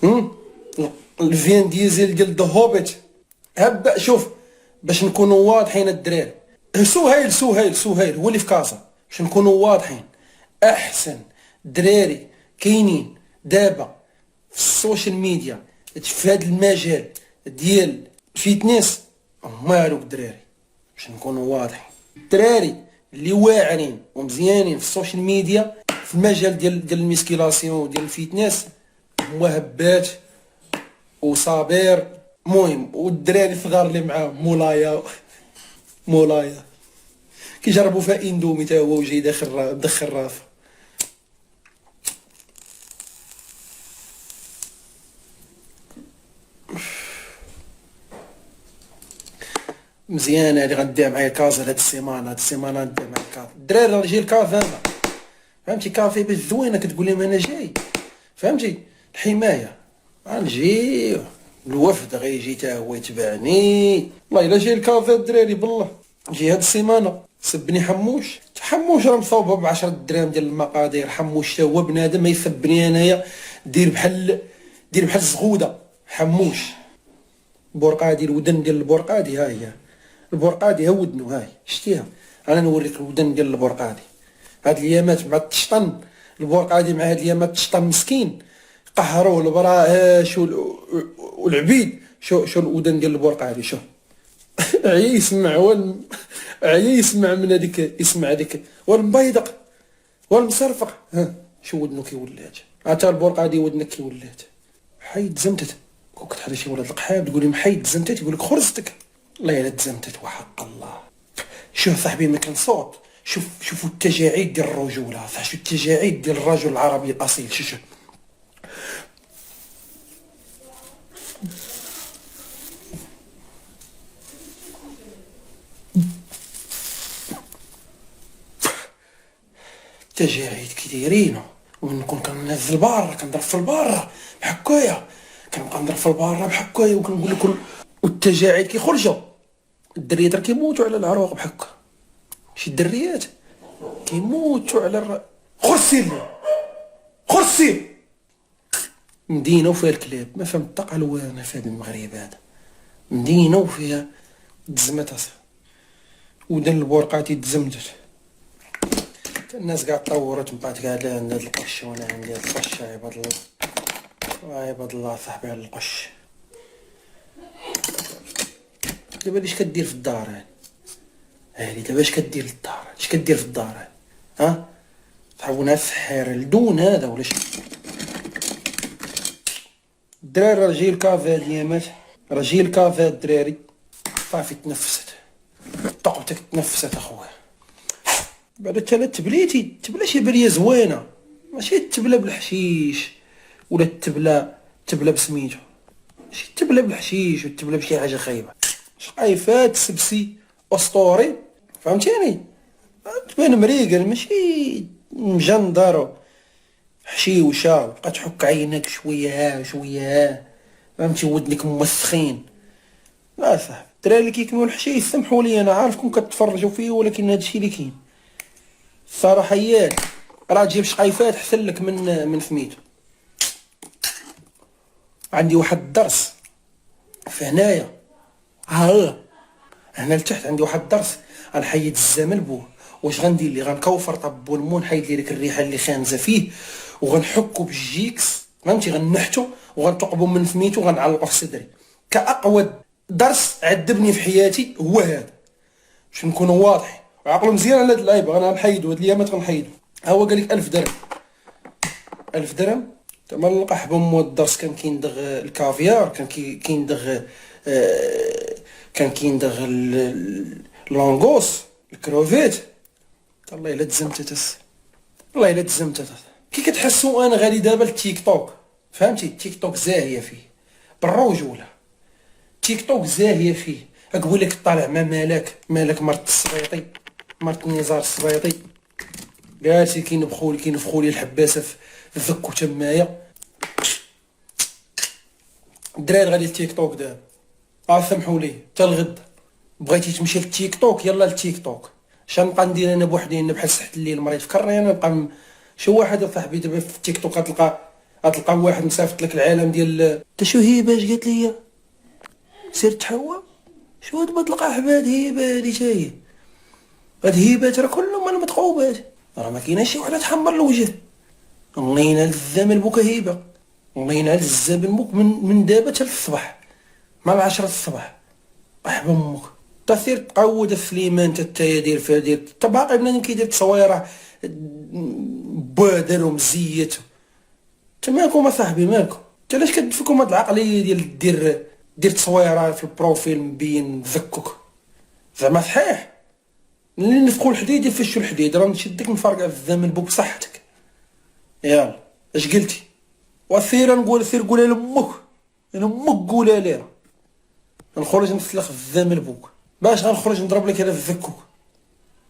هم؟ الفين ديزل ديال ذا هوبيت. هبا شوف، باش نكونوا واضحين الدراري، سهيل هو اللي في كازا، باش نكونوا واضحين، احسن دراري كاينين دابا في السوشيال ميديا في هذا المجال ديال الفيتنس هما هادوك الدراري، باش نكونوا واضحين. الدراري اللي واعرين ومزيانين في السوشيال ميديا في المجال ديال الميسكيلاسيون وديال الفيتنس هما هبات وصابر، المهم، والدراري الصغار اللي معاه مولايا كيجربوا فيها اندومي تا هو وجاي دخل راسه. مزيانه اللي غنديها معايا كازا هاد السيمانه نديها معايا كازا الدراري، راه جاي الكازا انا، فهمتي؟ كافي باش زوينه كتقول لهم انا جاي، فهمتي؟ الحمايه غنجي، الوفد غيجي تا هو يتبعني، والله الا جاي الكافي الدراري بالله. جي هاد السيمانه سبني حموش راه مصوبه ب10 دراهم ديال المقادير. حموش تا هو بنادم ما يسبني انايا، دير بحال الزغوده. حموش بورقادي، الودن ديال البورقادي، ها هي البورقادي، ها ودنو، هاي شتيها. انا نوريك الودن ديال البورقادي هاد اليامات مع التشطن. البورقادي مع هاد اليامات التشطن مسكين، قهروه البراهاش والعبيد. شو الودن ديال البورقادي، شو عيا يسمع عيا يسمع من هذيك، يسمع هذيك والمبيدق والمصرفق. ها شو ودنو كي ولات، عتا البورقادي ودنك كي ولات. حيد زمتت، كنت حدا شي ولاد القحاب تقول لي محيد زمتت، يقول لك خرجتك. الله الا تزمتت وحق الله. شوف صاحبي ما كان صوت، شوفوا التجاعيد ديال الرجوله، شوف التجاعيد ديال الرجل العربي الاصيل. شوف التجاعيد كي دايرينو، ونكون كننزل برا، كنضرب في البارة بحكايا، كنبقى نضرب في البارة بحكايا، وكنقول لك والتجاعيد كيخرجوا. الدريات راه كيموتوا على العروق بحكا، شي الدريات كيموتوا على خرسي مدينة وفيها الكلاب، ما فهمت طاق الوانه في هذا المغرب هذا. مدينة وفيها تزمت اصاحبي، ودن البورقاتي تزمتت. الناس قاعد طورت من بعد قاعد عند هاد القش وانا عندي هاد القش. عباد الله صاحبي على القش. دابا اش كدير في الدار هادي؟ دابا اش كدير للدار؟ اش كدير في الدار؟ ها تحولنا سحير لدون هذا ولا شي؟ الدراري راه جاي الكافي هاد اليامات، راه جاي الكافي الدراري. صافي تنفست، طقتك تنفست اخويا. بعد الثلاث تبليتي تبلا شي بريه زوينه، ماشي تبلا بالحشيش ولا تبلا بسميتو، ماشي تبلا بالحشيش وتبلا بشي حاجه خايبه. شقايفات سبسي اسطوري، فهمتيني؟ تبان مريقل ماشي مجندر حشيوشه، بقى تحك عينك شويه ها شويه ها، فهمتي؟ ودنك موسخين. لا صاحبي الدراري اللي كيكنوا الحشيش سمحوا لي، انا عارفكم كتفرجوا فيه، ولكن هادشي اللي كاين الصراحه. راه تجيب شقايفات حسن لك من سميتو. عندي واحد الدرس في هنايا، ها هنا لتحت عندي واحد الدرس. غنحيد الزمل بوه، واش غندير لي؟ غنكوفر طب والمون، نحيد لي ديك الريحه اللي خانزه فيه، وغنحكو بالجيكس، فهمتي؟ غنحتو وغنثقبو من سميتو وغنعلقو في صدري. كأقوى درس عذبني في حياتي هو هذا، باش نكونوا واضحين وعقلوا مزيان على هاد اللعيبه. انا غنحيدو هاد الايامات، غنحيدو. ها هو قال لك 1000 درهم، 1000 درهم تما نلقى بمو. الدرس كان كيندغ الكافيار، كان كيندغ كان كيندغ اللونغوس، الكروفيت. الله الا تزمتت، والله الا تزمتت. كي كتحسوا انا غادي دابا للتيك توك، فهمتي؟ التيك توك زاهيه فيه بالرجوله، تيك توك زاهيه فيه. اقول لك طالع مع مالك مرت السبيطي، مرت النزار السبيطي، جالسين كينفخوا لي الحباسه في فكو تمايا. الدراري غادي للتيك توك دابا، سمحوا لي حتى الغد بغيتي تمشي للتيك توك يلا للتيك توك. نبقى ندير انا بوحدي بحال سحت الليل مريض فكرني انا نبقى شو واحد صاحبي دابا في التيك توك غتلقى غتلقى واحد مصيفط لك العالم ديال تا شو هيبه اش قالت لي سير تحوى شو هاد بطلق احباد هيبه هادي تاهي هاد هيبات راه كلهم من المتقوبات راه ما كايناش شي وحده تحمر الوجه الله ينال الزمن بوك هيبه الله ينال الزمن بوك من دابا حتى الصباح مع 10 الصباح احب امك تصير تقود سليمان تايا دير فيها دير تا باقي بنادم كيدير تصويره بادر ومزيت انت مالكم اصاحبي مالكم انت علاش كتفكم هاد العقليه ديال دير تصويره في البروفيل مبين ذكك زعما صحيح ملي نفخو الحديد يفشوا الحديد راه نشدك نفرقع في الزمن بوك بصحتك يلا اش قلتي وسير نقول سير قولها لامك امك قولها ليها نخرج نسلخ في الزمن بوك باش غنخرج نضرب لك انا في ذكك